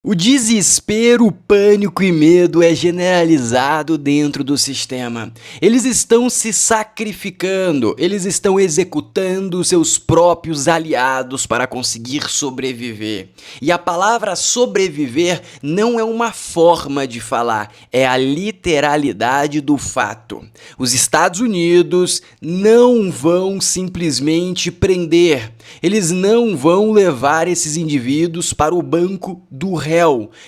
O desespero, o pânico e medo é generalizado dentro do sistema. Eles estão se sacrificando, eles estão executando seus próprios aliados para conseguir sobreviver. E a palavra sobreviver não é uma forma de falar, é a literalidade do fato. Os Estados Unidos não vão simplesmente prender, eles não vão levar esses indivíduos para o banco do réu.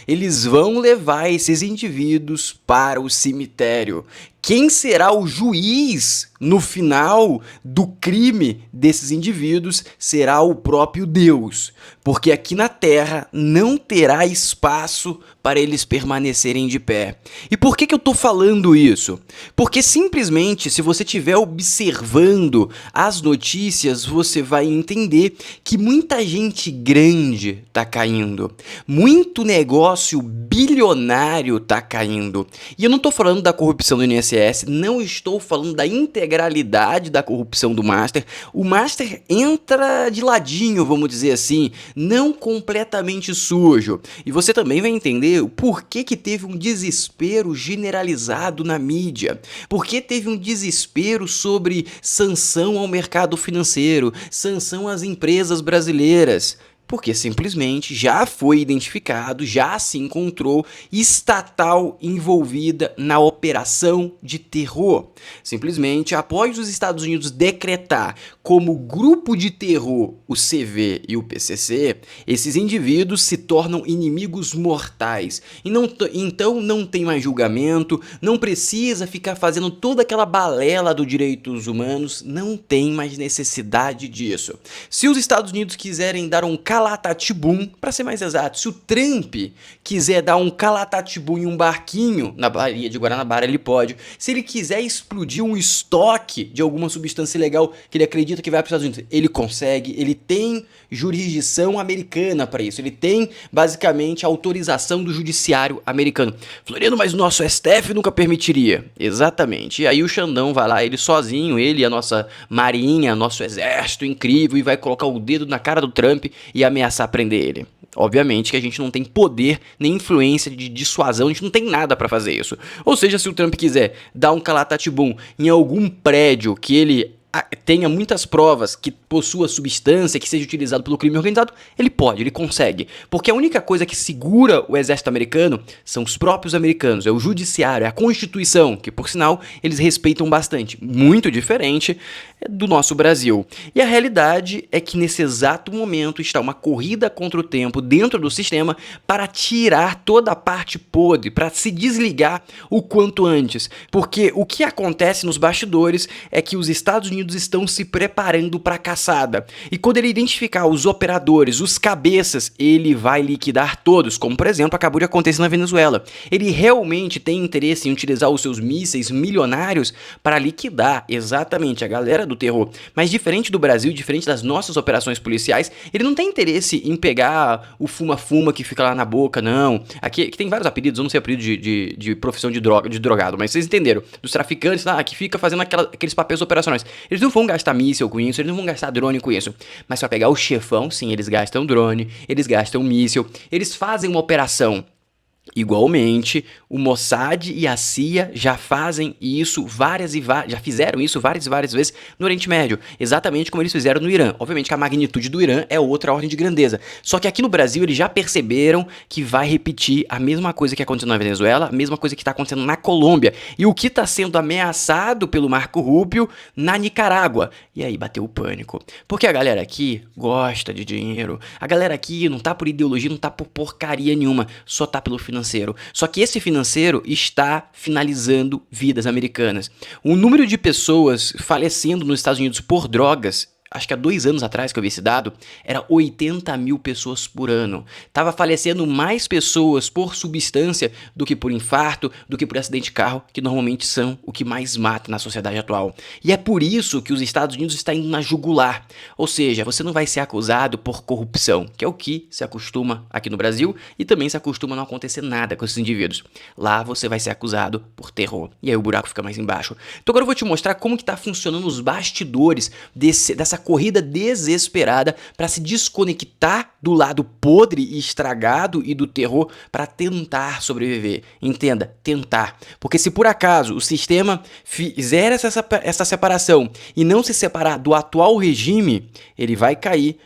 Eles vão levar esses indivíduos para o cemitério. Quem será o juiz no final do crime desses indivíduos será o próprio Deus, porque aqui na Terra não terá espaço para eles permanecerem de pé. E por que eu estou falando isso? Porque simplesmente, se você estiver observando as notícias, você vai entender que muita gente grande está caindo, muito negócio bilionário está caindo. E eu não estou falando da corrupção do INSS, não estou falando da integralidade da corrupção do Master. O Master entra de ladinho, vamos dizer assim, não completamente sujo. E você também vai entender o porquê que teve um desespero generalizado na mídia, porquê teve um desespero sobre sanção ao mercado financeiro, sanção às empresas brasileiras. Porque simplesmente já foi identificado, já se encontrou estatal envolvida na operação de terror. Simplesmente, após os Estados Unidos decretar como grupo de terror o CV e o PCC, esses indivíduos se tornam inimigos mortais. E então não tem mais julgamento, não precisa ficar fazendo toda aquela balela dos direitos humanos, não tem mais necessidade disso. Se os Estados Unidos quiserem dar um calatatibum, para ser mais exato, se o Trump quiser dar um calatatibum em um barquinho na Baía de Guanabara, ele pode. Se ele quiser explodir um estoque de alguma substância ilegal que ele acredita que vai para os Estados Unidos, ele consegue, ele tem jurisdição americana para isso, ele tem basicamente a autorização do judiciário americano. Floriano, mas o nosso STF nunca permitiria. Exatamente. E aí o Xandão vai lá, ele sozinho, ele e a nossa marinha, nosso exército incrível, e vai colocar o dedo na cara do Trump e ameaçar prender ele. Obviamente que a gente não tem poder nem influência de dissuasão, a gente não tem nada para fazer isso. Ou seja, se o Trump quiser dar um calatatibum em algum prédio que ele tenha muitas provas que possua substância que seja utilizado pelo crime organizado, ele pode, ele consegue. Porque a única coisa que segura o exército americano são os próprios americanos, é o judiciário, é a Constituição, que por sinal eles respeitam bastante, muito diferente do nosso Brasil. E a realidade é que nesse exato momento está uma corrida contra o tempo dentro do sistema para tirar toda a parte podre, para se desligar o quanto antes. Porque o que acontece nos bastidores é que os Estados Unidos estão se preparando para a caçada. E quando ele identificar os operadores, os cabeças, ele vai liquidar todos, como por exemplo acabou de acontecer na Venezuela. Ele realmente tem interesse em utilizar os seus mísseis milionários para liquidar exatamente a galera do terror. Mas diferente do Brasil, diferente das nossas operações policiais, ele não tem interesse em pegar o fuma-fuma que fica lá na boca, não. Aqui tem vários apelidos, eu não sei o apelido de profissão de drogado, mas vocês entenderam. Dos traficantes lá, que fica fazendo aqueles papéis operacionais. Eles não vão gastar míssil com isso, eles não vão gastar drone com isso. Mas para pegar o chefão, sim, eles gastam drone, eles gastam míssil, eles fazem uma operação. Igualmente, o Mossad e a CIA já fazem isso já fizeram isso várias e várias vezes no Oriente Médio, exatamente como eles fizeram no Irã. Obviamente que a magnitude do Irã é outra ordem de grandeza, só que aqui no Brasil eles já perceberam que vai repetir a mesma coisa que aconteceu na Venezuela, a mesma coisa que está acontecendo na Colômbia, e o que está sendo ameaçado pelo Marco Rubio na Nicarágua. E aí bateu o pânico, porque a galera aqui gosta de dinheiro, a galera aqui não tá por ideologia, não tá por porcaria nenhuma, só tá pelo financeiro. Só que esse financeiro está finalizando vidas americanas. O número de pessoas falecendo nos Estados Unidos por drogas, acho que há 2 anos atrás que eu vi esse dado, era 80 mil pessoas por ano. Tava falecendo mais pessoas por substância do que por infarto, do que por acidente de carro, que normalmente são o que mais mata na sociedade atual. E é por isso que os Estados Unidos estão indo na jugular. Ou seja, você não vai ser acusado por corrupção, que é o que se acostuma aqui no Brasil, e também se acostuma não acontecer nada com esses indivíduos. Lá você vai ser acusado por terror. E aí o buraco fica mais embaixo. Então agora eu vou te mostrar como que tá funcionando os bastidores dessa corrida desesperada para se desconectar do lado podre e estragado e do terror para tentar sobreviver. Entenda, tentar. Porque se por acaso o sistema fizer essa separação e não se separar do atual regime, ele vai cair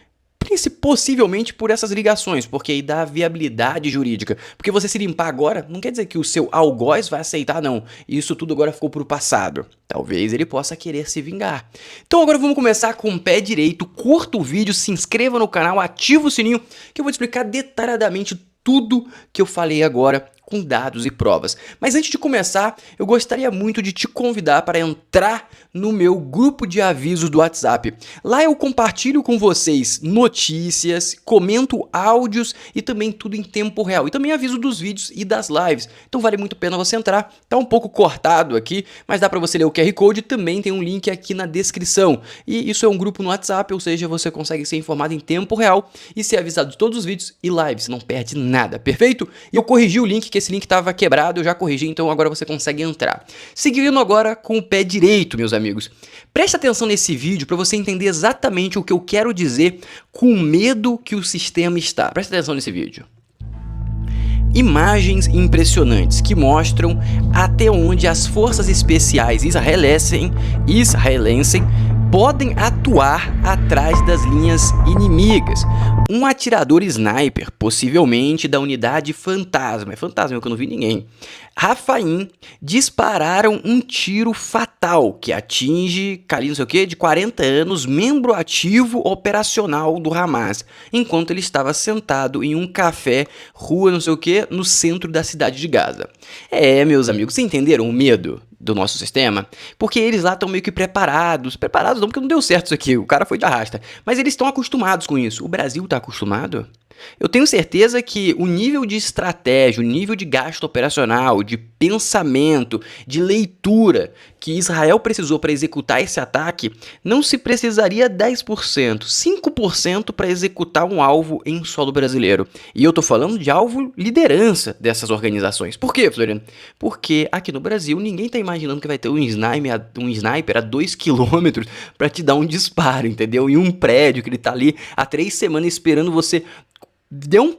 possivelmente por essas ligações, porque aí dá viabilidade jurídica. Porque você se limpar agora, não quer dizer que o seu algoz vai aceitar, não. Isso tudo agora ficou pro passado. Talvez ele possa querer se vingar. Então agora vamos começar com o pé direito. Curta o vídeo, se inscreva no canal, ativa o sininho, que eu vou te explicar detalhadamente tudo que eu falei agora, com dados e provas. Mas antes de começar, eu gostaria muito de te convidar para entrar no meu grupo de avisos do WhatsApp. Lá eu compartilho com vocês notícias, comento áudios e também tudo em tempo real. E também aviso dos vídeos e das lives. Então vale muito a pena você entrar. Tá um pouco cortado aqui, mas dá para você ler o QR Code. Também tem um link aqui na descrição. E isso é um grupo no WhatsApp, ou seja, você consegue ser informado em tempo real e ser avisado de todos os vídeos e lives. Não perde nada, perfeito? E eu corrigi o link, que esse link estava quebrado, eu já corrigi, então agora você consegue entrar. Seguindo agora com o pé direito, meus amigos. Preste atenção nesse vídeo para você entender exatamente o que eu quero dizer com o medo que o sistema está. Preste atenção nesse vídeo. Imagens impressionantes que mostram até onde as forças especiais israelenses podem atuar atrás das linhas inimigas. Um atirador sniper, possivelmente da unidade Fantasma, é Fantasma, que eu não vi ninguém, Rafaim, dispararam um tiro fatal que atinge, não sei o que, de 40 anos, membro ativo operacional do Hamas, enquanto ele estava sentado em um café, rua não sei o que, no centro da cidade de Gaza. Meus amigos, vocês entenderam o medo do nosso sistema? Porque eles lá estão meio que preparados não, porque não deu certo isso aqui, o cara foi de arrasta, mas eles estão acostumados com isso. O Brasil está acostumado? Eu tenho certeza que o nível de estratégia, o nível de gasto operacional, de pensamento, de leitura que Israel precisou para executar esse ataque, não se precisaria 10%, 5% para executar um alvo em solo brasileiro. E eu tô falando de alvo liderança dessas organizações. Por quê, Floriano? Porque aqui no Brasil ninguém tá imaginando que vai ter um sniper a 2 km para te dar um disparo, entendeu? Em um prédio que ele tá ali há 3 semanas esperando você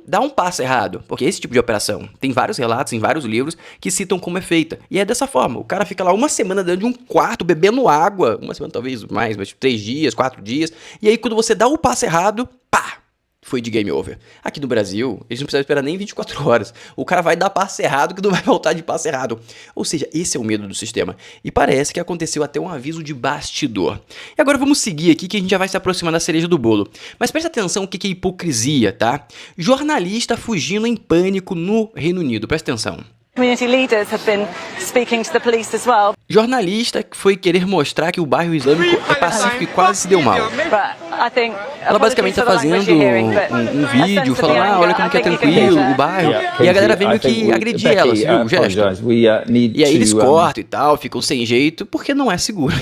dá um passo errado, porque esse tipo de operação tem vários relatos em vários livros que citam como é feita, e é dessa forma, o cara fica lá uma semana dentro de um quarto bebendo água, uma semana talvez mais, mas 3 dias, 4 dias, e aí quando você dá o passo errado, pá, foi de game over. Aqui no Brasil, eles não precisam esperar nem 24 horas. O cara vai dar passo errado que não vai voltar de passo errado. Ou seja, esse é o medo do sistema. E parece que aconteceu até um aviso de bastidor. E agora vamos seguir aqui que a gente já vai se aproximar da cereja do bolo. Mas presta atenção o que é hipocrisia, tá? Jornalista fugindo em pânico no Reino Unido. Presta atenção. Community leaders have been speaking to the police as well. Jornalista que foi querer mostrar que o bairro islâmico é pacífico e quase se deu mal. Ela basicamente está fazendo um vídeo falando, olha como que é tranquilo o bairro, e a galera vem meio que agredir ela, viu o gesto? E aí eles cortam e tal, ficam sem jeito, porque não é seguro.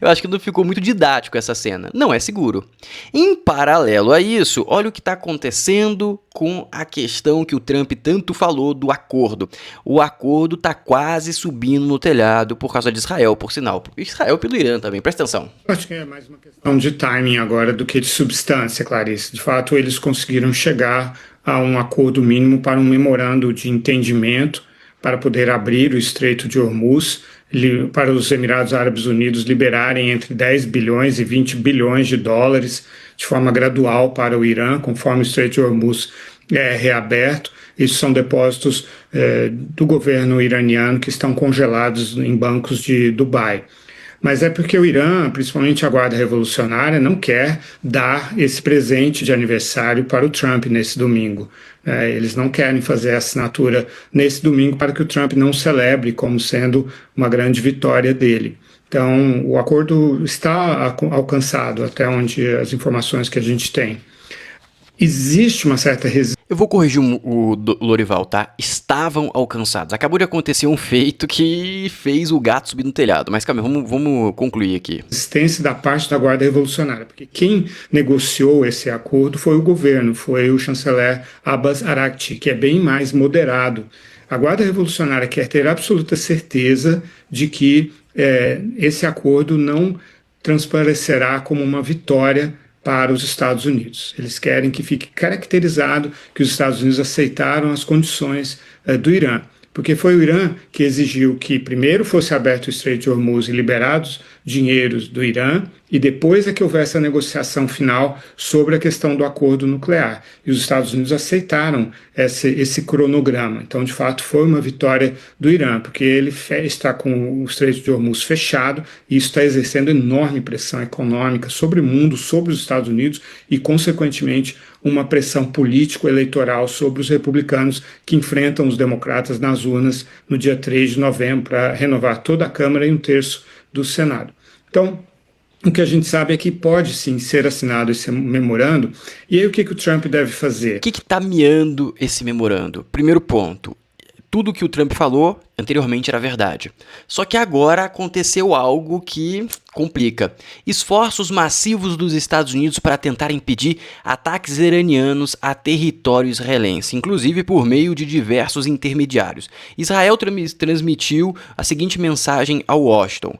Eu acho que não ficou muito didático essa cena. Não é seguro. Em paralelo a isso, olha o que está acontecendo com a questão que o Trump tanto falou do acordo. O acordo está quase subindo no telhado por causa de Israel, por sinal. Israel pelo Irã também, presta atenção. Acho que é mais uma questão de timing agora do que de substância, Clarice. De fato, eles conseguiram chegar a um acordo mínimo para um memorando de entendimento para poder abrir o Estreito de Hormuz, para os Emirados Árabes Unidos liberarem entre 10 bilhões e 20 bilhões de dólares de forma gradual para o Irã, conforme o Estreito de Hormuz é reaberto. Isso são depósitos do governo iraniano que estão congelados em bancos de Dubai. Mas é porque o Irã, principalmente a Guarda Revolucionária, não quer dar esse presente de aniversário para o Trump nesse domingo. Eles não querem fazer a assinatura nesse domingo para que o Trump não celebre como sendo uma grande vitória dele. Então, o acordo está alcançado até onde as informações que a gente tem. Existe uma certa resistência. Eu vou corrigir o Lorival, tá? Estavam alcançados. Acabou de acontecer um feito que fez o gato subir no telhado. Mas calma, vamos concluir aqui. Resistência da parte da Guarda Revolucionária, porque quem negociou esse acordo foi o governo, foi o chanceler Abbas Araghchi, que é bem mais moderado. A Guarda Revolucionária quer ter absoluta certeza de que esse acordo não transparecerá como uma vitória para os Estados Unidos. Eles querem que fique caracterizado que os Estados Unidos aceitaram as condições do Irã, porque foi o Irã que exigiu que primeiro fosse aberto o Estreito de Hormuz e liberados dinheiros do Irã, e depois é que houvesse a negociação final sobre a questão do acordo nuclear. E os Estados Unidos aceitaram esse cronograma. Então, de fato, foi uma vitória do Irã, porque ele está com o Estreito de Hormuz fechado, e isso está exercendo enorme pressão econômica sobre o mundo, sobre os Estados Unidos e, consequentemente, uma pressão político-eleitoral sobre os republicanos que enfrentam os democratas nas urnas no dia 3 de novembro para renovar toda a Câmara e um terço do Senado. Então, o que a gente sabe é que pode sim ser assinado esse memorando. E aí o que o Trump deve fazer? O que está miando esse memorando? Primeiro ponto, tudo que o Trump falou anteriormente era verdade. Só que agora aconteceu algo que complica. Esforços massivos dos Estados Unidos para tentar impedir ataques iranianos a território israelense, inclusive por meio de diversos intermediários. Israel transmitiu a seguinte mensagem ao Washington.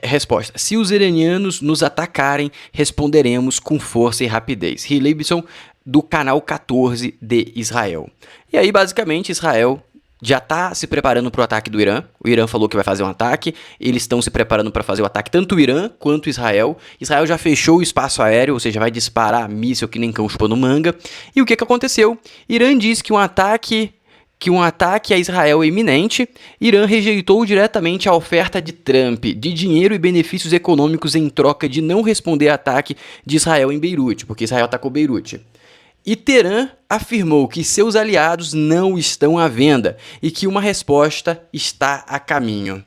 Resposta: se os iranianos nos atacarem, responderemos com força e rapidez. Lee Libson, do canal 14 de Israel. E aí, basicamente, Israel já está se preparando para o ataque do Irã. O Irã falou que vai fazer um ataque. Eles estão se preparando para fazer o ataque tanto o Irã quanto Israel. Israel já fechou o espaço aéreo, ou seja, vai disparar míssil que nem cão chupando manga. E o que aconteceu? Irã disse que um ataque a Israel é iminente. Irã rejeitou diretamente a oferta de Trump de dinheiro e benefícios econômicos em troca de não responder ao ataque de Israel em Beirute, porque Israel atacou Beirute. E Teherã afirmou que seus aliados não estão à venda e que uma resposta está a caminho.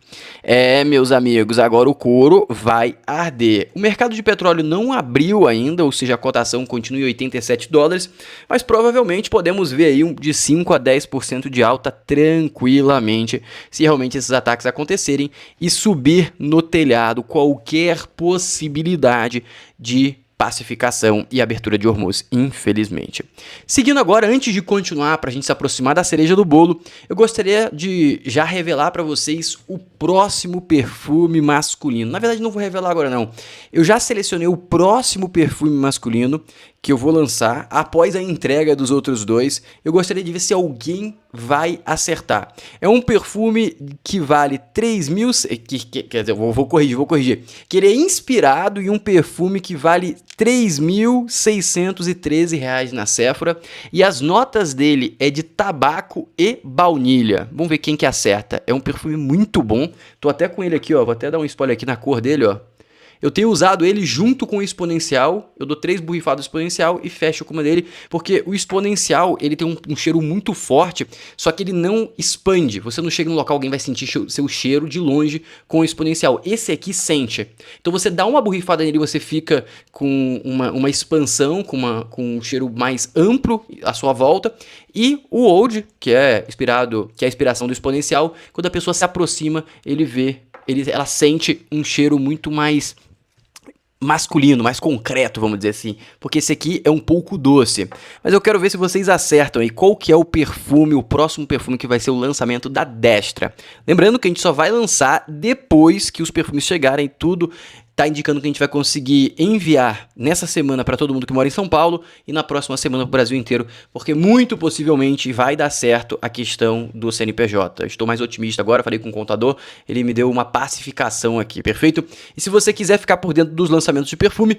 Meus amigos, agora o couro vai arder. O mercado de petróleo não abriu ainda, ou seja, a cotação continua em $87, mas provavelmente podemos ver aí de 5 a 10% de alta tranquilamente, se realmente esses ataques acontecerem e subir no telhado qualquer possibilidade de pacificação e abertura de Hormuz, infelizmente. Seguindo agora, antes de continuar, para a gente se aproximar da cereja do bolo, eu gostaria de já revelar para vocês o próximo perfume masculino. Na verdade, não vou revelar agora não. Eu já selecionei o próximo perfume masculino que eu vou lançar após a entrega dos outros dois. Eu gostaria de ver se alguém vai acertar. É um perfume que vale 3 mil... Quer dizer, vou corrigir. Que ele é inspirado em um perfume que vale R$3.613 na Sephora. E as notas dele é de tabaco e baunilha. Vamos ver quem que acerta. É um perfume muito bom. Tô até com ele aqui, ó. Vou até dar um spoiler aqui na cor dele, ó. Eu tenho usado ele junto com o exponencial. Eu dou 3 borrifadas do exponencial e fecho com uma dele, porque o exponencial ele tem um cheiro muito forte, só que ele não expande. Você não chega no local, alguém vai sentir seu cheiro de longe com o exponencial. Esse aqui sente. Então você dá uma borrifada nele, você fica com uma expansão, com um cheiro mais amplo à sua volta. E o Oud, que é a inspiração do exponencial, quando a pessoa se aproxima, ela sente um cheiro muito mais masculino, mais concreto, vamos dizer assim, porque esse aqui é um pouco doce. Mas eu quero ver se vocês acertam aí qual que é o próximo perfume que vai ser o lançamento da Destra. Lembrando que a gente só vai lançar depois que os perfumes chegarem, tudo tá indicando que a gente vai conseguir enviar nessa semana para todo mundo que mora em São Paulo e na próxima semana para o Brasil inteiro, porque muito possivelmente vai dar certo a questão do CNPJ. Estou mais otimista agora, falei com o contador, ele me deu uma pacificação aqui, perfeito? E se você quiser ficar por dentro dos lançamentos de perfume,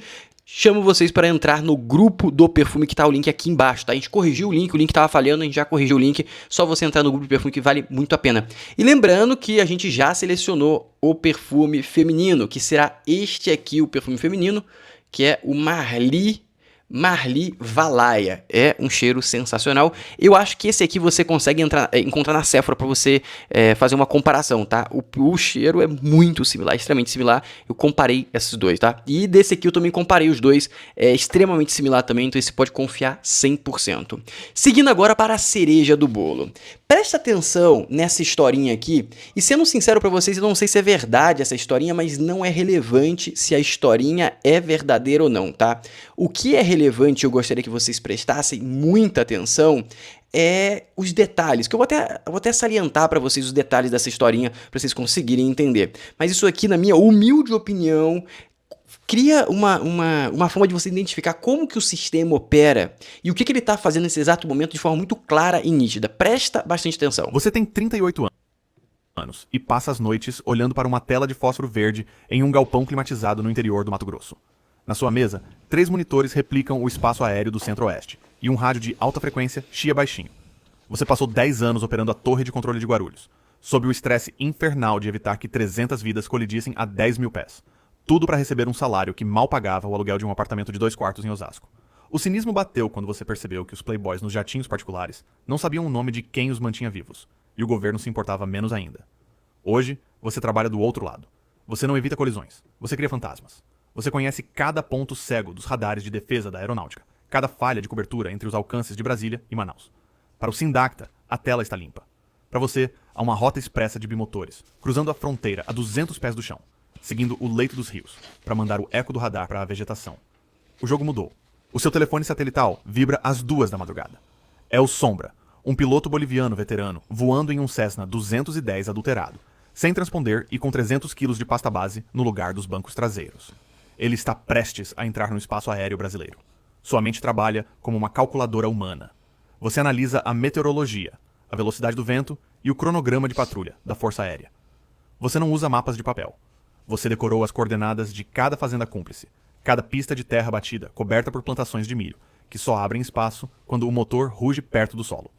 chamo vocês para entrar no grupo do perfume, que tá o link aqui embaixo, tá? A gente corrigiu o link tava falhando, a gente já corrigiu o link, só você entrar no grupo de perfume que vale muito a pena. E lembrando que a gente já selecionou o perfume feminino, que será este aqui, o perfume feminino, que é o Marli Valaya. É um cheiro sensacional. Eu acho que esse aqui você consegue encontrar na Sephora para você fazer uma comparação, tá? O cheiro é muito similar, extremamente similar. Eu comparei esses dois, tá? E desse aqui eu também comparei os dois. É extremamente similar também, então você pode confiar 100%. Seguindo agora para a cereja do bolo. Presta atenção nessa historinha aqui. E sendo sincero para vocês, eu não sei se é verdade essa historinha, mas não é relevante se a historinha é verdadeira ou não, tá? O que é relevante, eu gostaria que vocês prestassem muita atenção, é os detalhes, que eu vou até salientar para vocês os detalhes dessa historinha, para vocês conseguirem entender. Mas isso aqui, na minha humilde opinião, cria uma forma de você identificar como que o sistema opera e o que ele está fazendo nesse exato momento de forma muito clara e nítida. Presta bastante atenção. Você tem 38 anos e passa as noites olhando para uma tela de fósforo verde em um galpão climatizado no interior do Mato Grosso. Na sua mesa, 3 monitores replicam o espaço aéreo do Centro-Oeste e um rádio de alta frequência chia baixinho. Você passou 10 anos operando a torre de controle de Guarulhos, sob o estresse infernal de evitar que 300 vidas colidissem a 10 mil pés. Tudo para receber um salário que mal pagava o aluguel de um apartamento de 2 quartos em Osasco. O cinismo bateu quando você percebeu que os playboys nos jatinhos particulares não sabiam o nome de quem os mantinha vivos, e o governo se importava menos ainda. Hoje, você trabalha do outro lado. Você não evita colisões, você cria fantasmas. Você conhece cada ponto cego dos radares de defesa da aeronáutica, cada falha de cobertura entre os alcances de Brasília e Manaus. Para o Sindacta, a tela está limpa. Para você, há uma rota expressa de bimotores, cruzando a fronteira a 200 pés do chão, seguindo o leito dos rios, para mandar o eco do radar para a vegetação. O jogo mudou. O seu telefone satelital vibra às 2 da madrugada. É o Sombra, um piloto boliviano veterano, voando em um Cessna 210 adulterado, sem transponder e com 300 quilos de pasta base no lugar dos bancos traseiros. Ele está prestes a entrar no espaço aéreo brasileiro. Sua mente trabalha como uma calculadora humana. Você analisa a meteorologia, a velocidade do vento e o cronograma de patrulha da Força Aérea. Você não usa mapas de papel. Você decorou as coordenadas de cada fazenda cúmplice, cada pista de terra batida coberta por plantações de milho, que só abrem espaço quando o motor ruge perto do solo.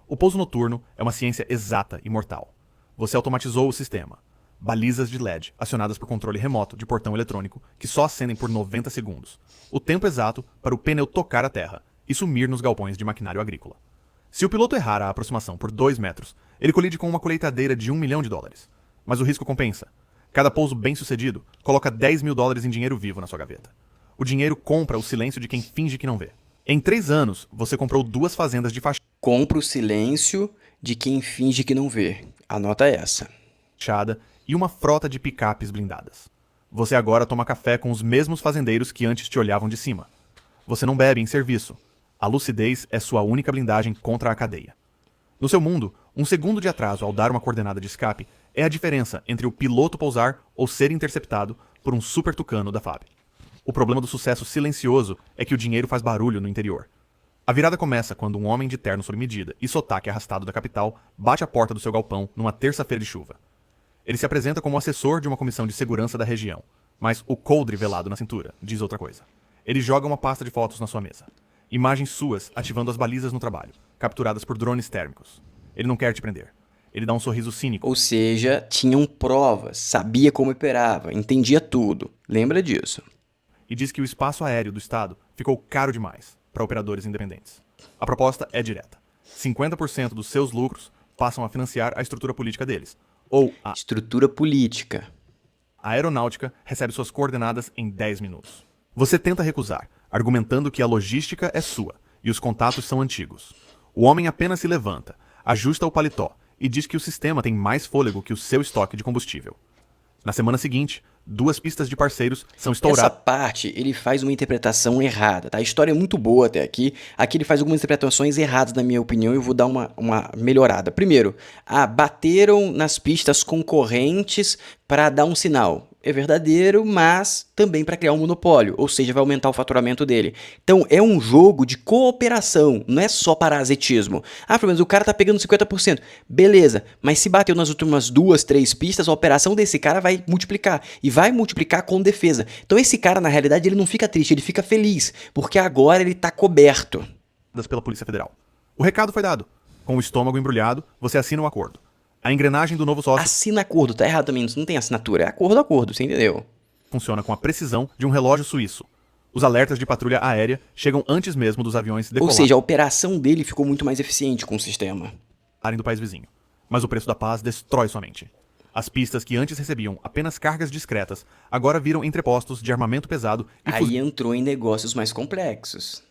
O pouso noturno é uma ciência exata e mortal. Você automatizou o sistema. Balizas de LED acionadas por controle remoto de portão eletrônico que só acendem por 90 segundos. O tempo exato para o pneu tocar a terra e sumir nos galpões de maquinário agrícola. Se o piloto errar a aproximação por 2 metros, ele colide com uma colheitadeira de $1 milhão. Mas o risco compensa. Cada pouso bem-sucedido coloca $10 mil em dinheiro vivo na sua gaveta. O dinheiro compra o silêncio de quem finge que não vê. Em 3 anos, você comprou 2 fazendas de Compra o silêncio de quem finge que não vê. Anota essa. fachada e uma frota de picapes blindadas. Você agora toma café com os mesmos fazendeiros que antes te olhavam de cima. Você não bebe em serviço. A lucidez é sua única blindagem contra a cadeia. No seu mundo, um segundo de atraso ao dar uma coordenada de escape é a diferença entre o piloto pousar ou ser interceptado por um super tucano da FAB. O problema do sucesso silencioso é que o dinheiro faz barulho no interior. A virada começa quando um homem de terno sob medida e sotaque arrastado da capital bate a porta do seu galpão numa terça-feira de chuva. Ele se apresenta como assessor de uma comissão de segurança da região, mas o coldre velado na cintura diz outra coisa. Ele joga uma pasta de fotos na sua mesa. Imagens suas ativando as balizas no trabalho, capturadas por drones térmicos. Ele não quer te prender. Ele dá um sorriso cínico. Ou seja, tinham provas, sabia como operava, entendia tudo. Lembra disso. E diz que o espaço aéreo do estado ficou caro demais para operadores independentes. A proposta é direta. 50% dos seus lucros passam a financiar a estrutura política deles. Ou a Estrutura política. aeronáutica recebe suas coordenadas em 10 minutos. Você tenta recusar, argumentando que a logística é sua e os contatos são antigos. O homem apenas se levanta, ajusta o paletó e diz que o sistema tem mais fôlego que o seu estoque de combustível. Na semana seguinte, 2 pistas de parceiros são Essa estouradas. parte, ele faz uma interpretação errada, tá? A história é muito boa até aqui. Aqui ele faz algumas interpretações erradas, na minha opinião, e eu vou dar uma melhorada. Primeiro, bateram nas pistas concorrentes para dar um sinal. É verdadeiro, mas também para criar um monopólio, ou seja, vai aumentar o faturamento dele. Então, é um jogo de cooperação, não é só parasitismo. Pelo menos o cara tá pegando 50%. Beleza, mas se bateu nas últimas 2, 3 pistas, a operação desse cara vai multiplicar. E vai multiplicar com defesa. Então, esse cara, na realidade, ele não fica triste, ele fica feliz, porque agora ele tá coberto. Pela Polícia Federal. O recado foi dado. Com o estômago embrulhado, você assina um acordo. A engrenagem do novo sócio Assina acordo, tá errado também, não tem assinatura, é acordo, você entendeu? funciona com a precisão de um relógio suíço. Os alertas de patrulha aérea chegam antes mesmo dos aviões Ou decolarem seja, a operação dele ficou muito mais eficiente com o sistema. do país vizinho. Mas o preço da paz destrói sua mente. As pistas que antes recebiam apenas cargas discretas, agora viram entrepostos de armamento pesado e Aí entrou em negócios mais complexos.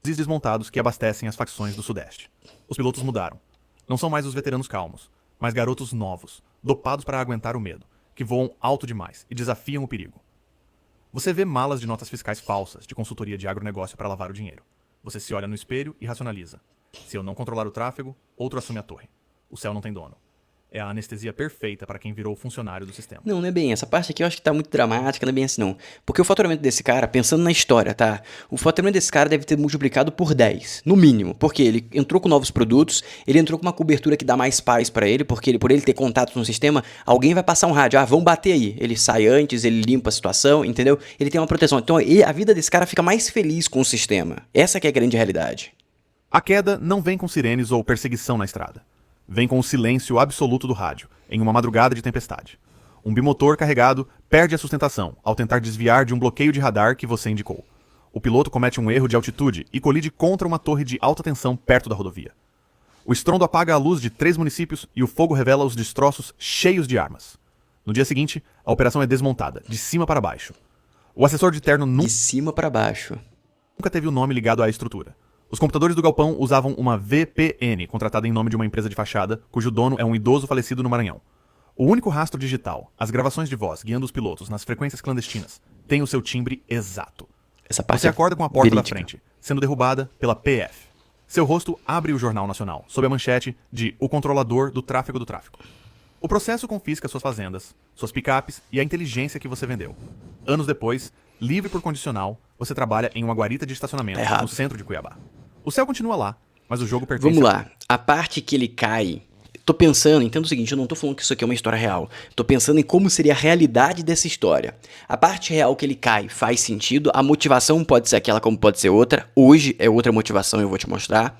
fuzis desmontados que abastecem as facções do Sudeste. Os pilotos mudaram. Não são mais os veteranos calmos, mas garotos novos, dopados para aguentar o medo, que voam alto demais e desafiam o perigo. Você vê malas de notas fiscais falsas de consultoria de agronegócio para lavar o dinheiro. Você se olha no espelho e racionaliza. Se eu não controlar o tráfego, outro assume a torre. O céu não tem dono. É a anestesia perfeita para quem virou funcionário do sistema. Não é bem essa parte aqui, eu acho que tá muito dramática, não é bem assim não. Porque o faturamento desse cara, pensando na história, tá? O faturamento desse cara deve ter multiplicado por 10, no mínimo. Porque ele entrou com novos produtos, ele entrou com uma cobertura que dá mais paz pra ele, porque por ele ter contato no sistema, alguém vai passar um rádio, vão bater aí. Ele sai antes, ele limpa a situação, entendeu? Ele tem uma proteção. Então a vida desse cara fica mais feliz com o sistema. Essa que é a grande realidade. A queda não vem com sirenes ou perseguição na estrada. Vem com o silêncio absoluto do rádio, em uma madrugada de tempestade. Um bimotor carregado perde a sustentação ao tentar desviar de um bloqueio de radar que você indicou. O piloto comete um erro de altitude e colide contra uma torre de alta tensão perto da rodovia. O estrondo apaga a luz de 3 municípios e o fogo revela os destroços cheios de armas. No dia seguinte, a operação é desmontada, de cima para baixo. O assessor de terno De cima pra baixo. nunca teve o nome ligado à estrutura. Os computadores do galpão usavam uma VPN, contratada em nome de uma empresa de fachada, cujo dono é um idoso falecido no Maranhão. O único rastro digital, as gravações de voz guiando os pilotos nas frequências clandestinas, tem o seu timbre exato. Essa parte Você é acorda com a porta verídica. da frente, sendo derrubada pela PF. Seu rosto abre o Jornal Nacional, sob a manchete de O Controlador do Tráfego do Tráfico. O processo confisca suas fazendas, suas picapes e a inteligência que você vendeu. Anos depois, livre por condicional, você trabalha em uma guarita de estacionamento Tá errado. no centro de Cuiabá. O céu continua lá, mas o jogo pertence Vamos lá, a parte que ele cai. Tô pensando, entenda o seguinte, eu não tô falando que isso aqui é uma história real. Tô pensando em como seria a realidade dessa história. A parte real que ele cai faz sentido, a motivação pode ser aquela como pode ser outra. Hoje é outra motivação, eu vou te mostrar.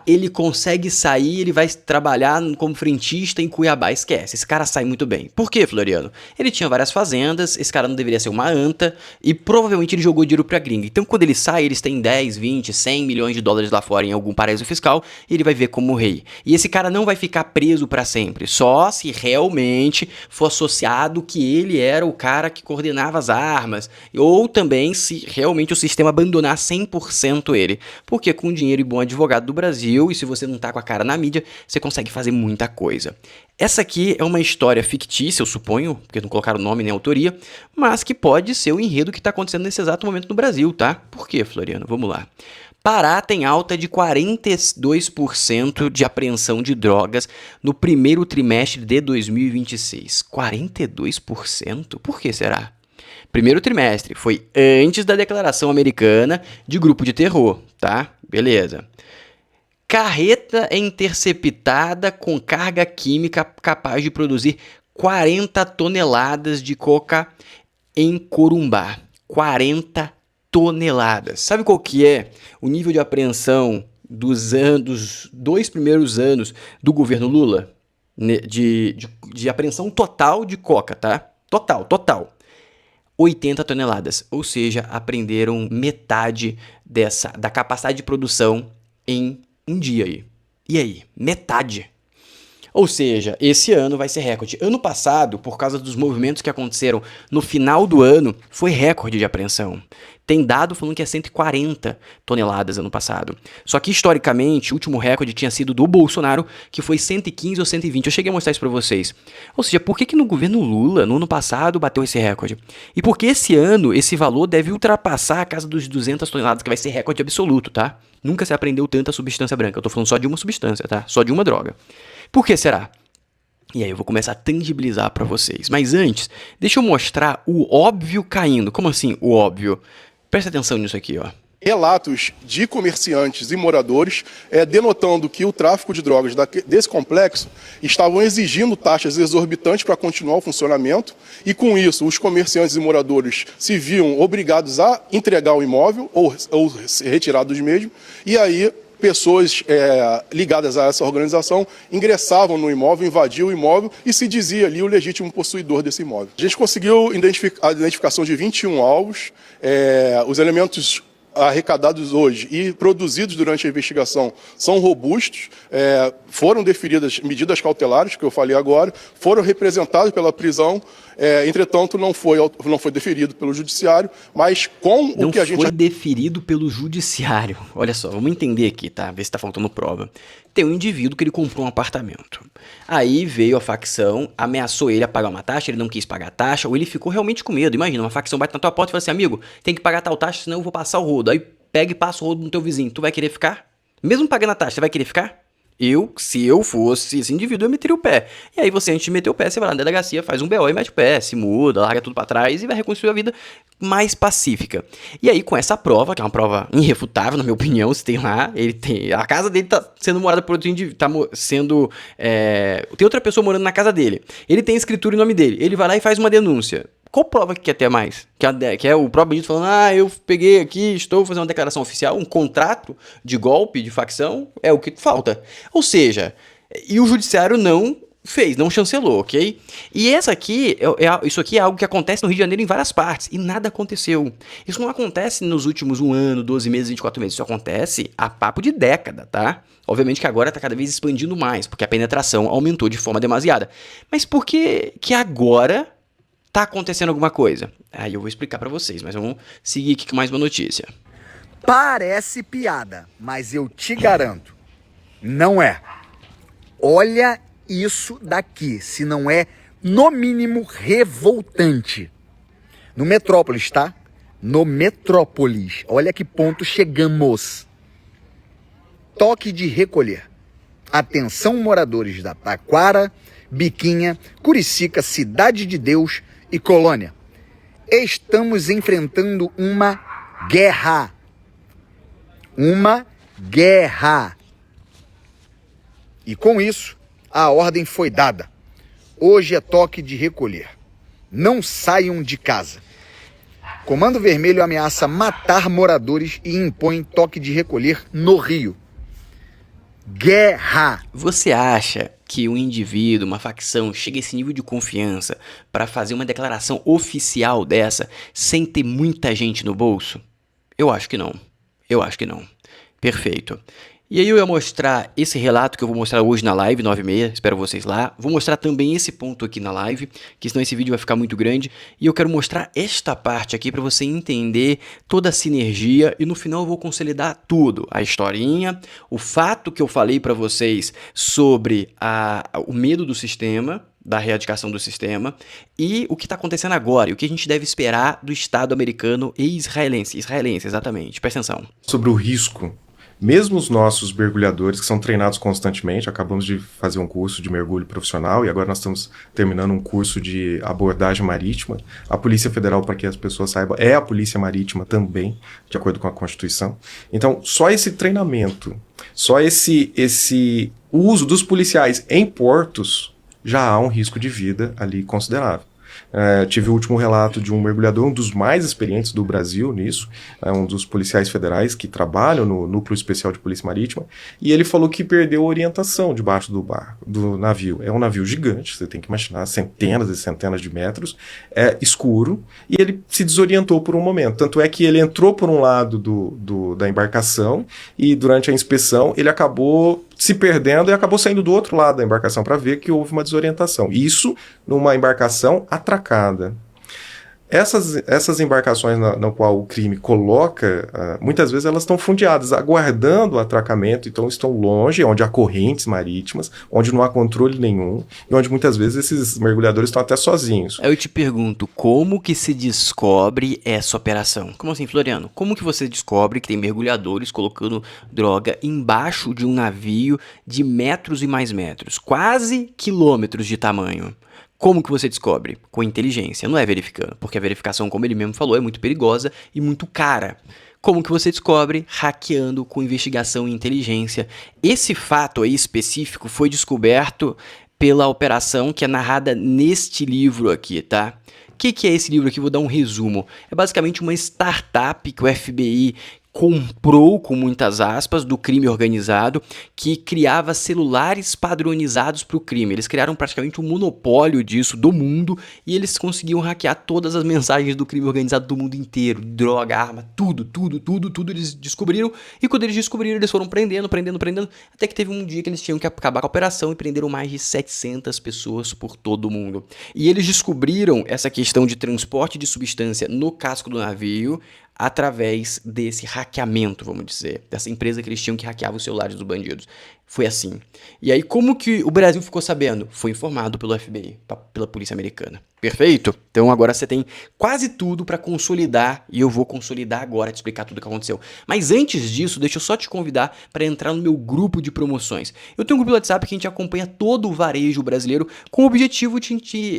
Ele consegue sair, ele vai trabalhar como frentista em Cuiabá. Esquece, esse cara sai muito bem. Por quê, Floriano? Ele tinha várias fazendas, esse cara não deveria ser uma anta, e provavelmente ele jogou dinheiro pra gringa. Então quando ele sai, eles têm 10, 20, 100 milhões de dólares lá fora em algum paraíso fiscal, e ele vai ver como rei. E esse cara não vai ficar preso pra sempre, só se realmente for associado que ele era o cara que coordenava as armas, ou também se realmente o sistema abandonar 100% ele. Porque com dinheiro e bom advogado do Brasil, e se você não tá com a cara na mídia, você consegue fazer muita coisa. Essa aqui é uma história fictícia, eu suponho, porque não colocaram nome nem autoria, mas que pode ser o enredo que tá acontecendo nesse exato momento no Brasil, tá? Por quê, Floriano? Vamos lá. Pará tem alta de 42% de apreensão de drogas no primeiro trimestre de 2026. 42%? Por que será? Primeiro trimestre foi antes da declaração americana de grupo de terror, tá? Beleza. Carreta é interceptada com carga química capaz de produzir 40 toneladas de coca em Corumbá. 40 toneladas. Sabe qual que é o nível de apreensão dos 2 primeiros anos do governo Lula? De apreensão total de coca, tá? Total. 80 toneladas. Ou seja, apreenderam metade da capacidade de produção em um dia aí. E aí? Metade. Ou seja, esse ano vai ser recorde. Ano passado, por causa dos movimentos que aconteceram no final do ano, foi recorde de apreensão. Tem dado falando que é 140 toneladas ano passado. Só que, historicamente, o último recorde tinha sido do Bolsonaro, que foi 115 ou 120. Eu cheguei a mostrar isso pra vocês. Ou seja, por que no governo Lula, no ano passado, bateu esse recorde? E por que esse ano, esse valor deve ultrapassar a casa dos 200 toneladas, que vai ser recorde absoluto, tá? Nunca se apreendeu tanta substância branca. Eu tô falando só de uma substância, tá? Só de uma droga. Por que será? E aí eu vou começar a tangibilizar pra vocês. Mas antes, deixa eu mostrar o óbvio caindo. Como assim, o óbvio? Presta atenção nisso aqui, ó. Relatos de comerciantes e moradores denotando que o tráfico de drogas desse complexo estavam exigindo taxas exorbitantes para continuar o funcionamento e, com isso, os comerciantes e moradores se viam obrigados a entregar o imóvel ou ser retirados mesmo, e aí pessoas ligadas a essa organização ingressavam no imóvel, invadiam o imóvel e se dizia ali o legítimo possuidor desse imóvel. A gente conseguiu a identificação de 21 alvos, os elementos arrecadados hoje e produzidos durante a investigação são robustos, foram deferidas medidas cautelares, que eu falei agora, foram representados pela prisão, entretanto não foi deferido pelo judiciário, mas com o que a gente... Não foi deferido pelo judiciário. Olha só, vamos entender aqui, tá? Ver se tá faltando prova. Tem um indivíduo que ele comprou um apartamento. Aí veio a facção, ameaçou ele a pagar uma taxa, ele não quis pagar a taxa, ou ele ficou realmente com medo. Imagina, uma facção bate na tua porta e fala assim, amigo, tem que pagar tal taxa, senão eu vou passar o rodo. Aí pega e passa o rodo no teu vizinho. Tu vai querer ficar? Mesmo pagando a taxa, você vai querer ficar? Se eu fosse esse indivíduo, eu meteria o pé. E aí você, antes de meter o pé, você vai lá na delegacia, faz um BO e mete o pé, se muda, larga tudo pra trás e vai reconstruir a vida mais pacífica. E aí, com essa prova, que é uma prova irrefutável, na minha opinião, se tem lá, a casa dele tá sendo morada por outro indivíduo, tem outra pessoa morando na casa dele. Ele tem escritura em nome dele. Ele vai lá e faz uma denúncia. Qual prova que quer ter mais? Que é o próprio bandido falando, eu peguei aqui, estou fazendo uma declaração oficial, um contrato de golpe, de facção, é o que falta. Ou seja, e o judiciário não fez, não chancelou, ok? E isso aqui é algo que acontece no Rio de Janeiro em várias partes, e nada aconteceu. Isso não acontece nos últimos 1 ano, 12 meses, 24 meses, isso acontece há papo de década, tá? Obviamente que agora está cada vez expandindo mais, porque a penetração aumentou de forma demasiada. Mas por que agora tá acontecendo alguma coisa? Aí eu vou explicar pra vocês, mas vamos seguir aqui com mais uma notícia. Parece piada, mas eu te garanto, não é. Olha isso daqui, se não é, no mínimo, revoltante. No Metrópolis, tá? No Metrópolis. Olha que ponto chegamos. Toque de recolher. Atenção, moradores da Taquara, Biquinha, Curicica, Cidade de Deus e Colônia. Estamos enfrentando uma guerra. Uma guerra. E com isso, a ordem foi dada. Hoje é toque de recolher. Não saiam de casa. Comando Vermelho ameaça matar moradores e impõe toque de recolher no Rio. Guerra. Você acha que um indivíduo, uma facção, chega a esse nível de confiança para fazer uma declaração oficial dessa sem ter muita gente no bolso? Eu acho que não. Perfeito. E aí eu ia mostrar esse relato que eu vou mostrar hoje na live, 9h30, espero vocês lá. Vou mostrar também esse ponto aqui na live, que senão esse vídeo vai ficar muito grande. E eu quero mostrar esta parte aqui para você entender toda a sinergia e no final eu vou consolidar tudo. A historinha, o fato que eu falei para vocês sobre o medo do sistema, da erradicação do sistema, e o que está acontecendo agora, e o que a gente deve esperar do Estado americano e israelense, exatamente, presta atenção. Sobre o risco. Mesmo os nossos mergulhadores, que são treinados constantemente, acabamos de fazer um curso de mergulho profissional e agora nós estamos terminando um curso de abordagem marítima. A Polícia Federal, para que as pessoas saibam, é a Polícia Marítima também, de acordo com a Constituição. Então, só esse treinamento, só esse uso dos policiais em portos, já há um risco de vida ali considerável. Tive o último relato de um mergulhador, um dos mais experientes do Brasil nisso, um dos policiais federais que trabalham no Núcleo Especial de Polícia Marítima, e ele falou que perdeu a orientação debaixo do navio. É um navio gigante, você tem que imaginar, centenas e centenas de metros, é escuro, e ele se desorientou por um momento. Tanto é que ele entrou por um lado da embarcação, e durante a inspeção ele acabou se perdendo e acabou saindo do outro lado da embarcação para ver que houve uma desorientação. Isso numa embarcação atracada. Essas embarcações na qual o crime coloca, muitas vezes elas estão fundeadas, aguardando o atracamento, então estão longe, onde há correntes marítimas, onde não há controle nenhum, e onde muitas vezes esses mergulhadores estão até sozinhos. Eu te pergunto, como que se descobre essa operação? Como assim, Floriano? Como que você descobre que tem mergulhadores colocando droga embaixo de um navio de metros e mais metros, quase quilômetros de tamanho? Como que você descobre? Com inteligência, não é verificando, porque a verificação, como ele mesmo falou, é muito perigosa e muito cara. Como que você descobre? Hackeando com investigação e inteligência. Esse fato aí específico foi descoberto pela operação que é narrada neste livro aqui, tá? O que é esse livro aqui? Vou dar um resumo. É basicamente uma startup que o FBI comprou, com muitas aspas, do crime organizado, que criava celulares padronizados para o crime. Eles criaram praticamente um monopólio disso do mundo e eles conseguiam hackear todas as mensagens do crime organizado do mundo inteiro. Droga, arma, tudo eles descobriram. E quando eles descobriram, eles foram prendendo, até que teve um dia que eles tinham que acabar com a operação e prenderam mais de 700 pessoas por todo o mundo. E eles descobriram essa questão de transporte de substância no casco do navio, através desse hackeamento, vamos dizer, dessa empresa que eles tinham que hackeava os celulares dos bandidos. Foi assim. E aí, como que o Brasil ficou sabendo? Foi informado pelo FBI, pela polícia americana. Perfeito? Então agora você tem quase tudo para consolidar, e eu vou consolidar agora, te explicar tudo o que aconteceu. Mas antes disso, deixa eu só te convidar para entrar no meu grupo de promoções. Eu tenho um grupo do WhatsApp que a gente acompanha todo o varejo brasileiro com o objetivo de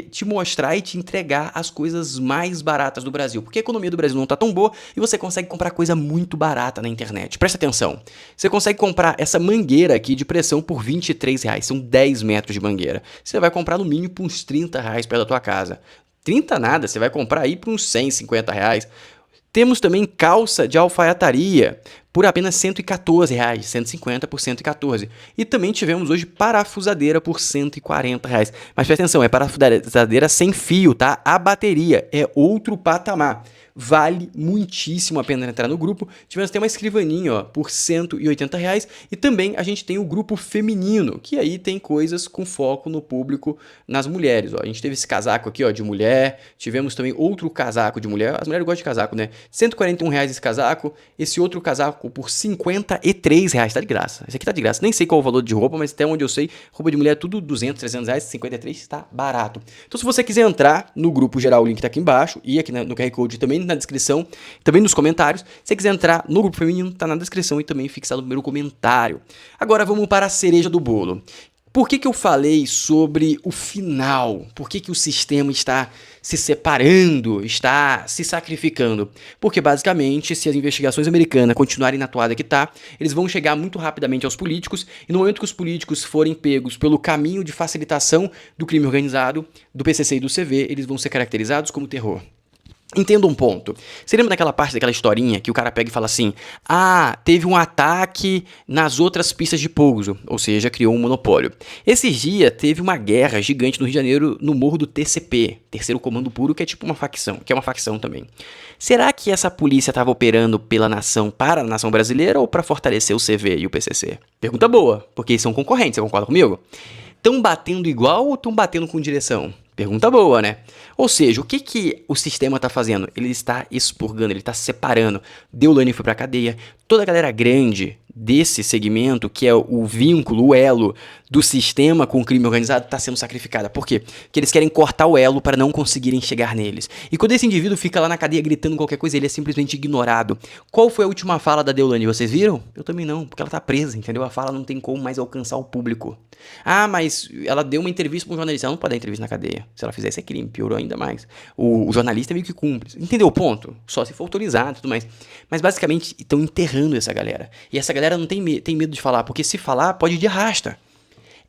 te mostrar e te entregar as coisas mais baratas do Brasil. Porque a economia do Brasil não tá tão boa e você consegue comprar coisa muito barata na internet. Presta atenção. Você consegue comprar essa mangueira aqui de pressão por R$23. São 10 metros de mangueira. Você vai comprar no mínimo por uns R$30 perto da tua casa. 30 nada, você vai comprar aí por uns R$150. Temos também calça de alfaiataria por apenas R$114, 150 por 114. E também tivemos hoje parafusadeira por R$140. Mas presta atenção, é parafusadeira sem fio, tá? A bateria é outro patamar. Vale muitíssimo a pena entrar no grupo. Tivemos até uma escrivaninha, ó, por R$180. E também a gente tem o grupo feminino, que aí tem coisas com foco no público, nas mulheres. Ó. A gente teve esse casaco aqui, ó, de mulher. Tivemos também outro casaco de mulher. As mulheres gostam de casaco, né? R$141 esse casaco. Esse outro casaco por R$53. Tá de graça. Esse aqui tá de graça. Nem sei qual é o valor de roupa, mas até onde eu sei, roupa de mulher é tudo R$200, R$300. 53 tá barato. Então se você quiser entrar no grupo geral, o link tá aqui embaixo. E aqui no QR Code também na descrição, também nos comentários. Se você quiser entrar no grupo feminino, tá na descrição e também fixado no primeiro comentário. Agora vamos para a cereja do bolo. Por que eu falei sobre o final? Por que o sistema está se separando, está se sacrificando? Porque basicamente, se as investigações americanas continuarem na toada que tá, eles vão chegar muito rapidamente aos políticos, e no momento que os políticos forem pegos pelo caminho de facilitação do crime organizado, do PCC e do CV, eles vão ser caracterizados como terror. Entenda um ponto. Você lembra daquela parte daquela historinha que o cara pega e fala assim: ah, teve um ataque nas outras pistas de pouso, ou seja, criou um monopólio. Esses dias teve uma guerra gigante no Rio de Janeiro, no morro do TCP, Terceiro Comando Puro, que é tipo uma facção, que é uma facção também. Será que essa polícia estava operando pela nação, para a nação brasileira, ou para fortalecer o CV e o PCC? Pergunta boa, porque eles são concorrentes, você concorda comigo? Estão batendo igual ou estão batendo com direção? Pergunta boa, né? Ou seja, o que o sistema está fazendo? Ele está expurgando, ele está separando. Deolane foi para a cadeia. Toda a galera grande desse segmento, que é o vínculo, o elo do sistema com o crime organizado, está sendo sacrificada. Por quê? Porque eles querem cortar o elo para não conseguirem chegar neles. E quando esse indivíduo fica lá na cadeia gritando qualquer coisa, ele é simplesmente ignorado. Qual foi a última fala da Deolane? Vocês viram? Eu também não, porque ela tá presa, entendeu? A fala não tem como mais alcançar o público. Ah, mas ela deu uma entrevista para um jornalista. Ela não pode dar entrevista na cadeia. Se ela fizer isso é crime, piorou ainda mais. O jornalista meio que cumpre. Entendeu o ponto? Só se for autorizado e tudo mais. Mas basicamente estão enterrando essa galera. E essa galera não tem medo de falar, porque se falar pode ir de arrasta.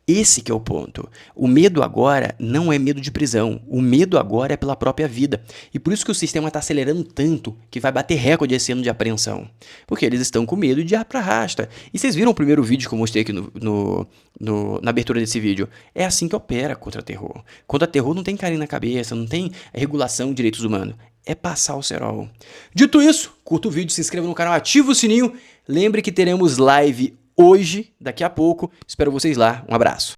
Esse que é o ponto. O medo agora não é medo de prisão. O medo agora é pela própria vida. E por isso que o sistema está acelerando tanto que vai bater recorde esse ano de apreensão. Porque eles estão com medo de ir pra arrasta. E vocês viram o primeiro vídeo que eu mostrei aqui na abertura desse vídeo? É assim que opera contra terror. Contra terror não tem carinho na cabeça, não tem regulação de direitos humanos. É passar o cerol. Dito isso, curta o vídeo, se inscreva no canal, ativa o sininho. Lembre que teremos live hoje, daqui a pouco. Espero vocês lá. Um abraço.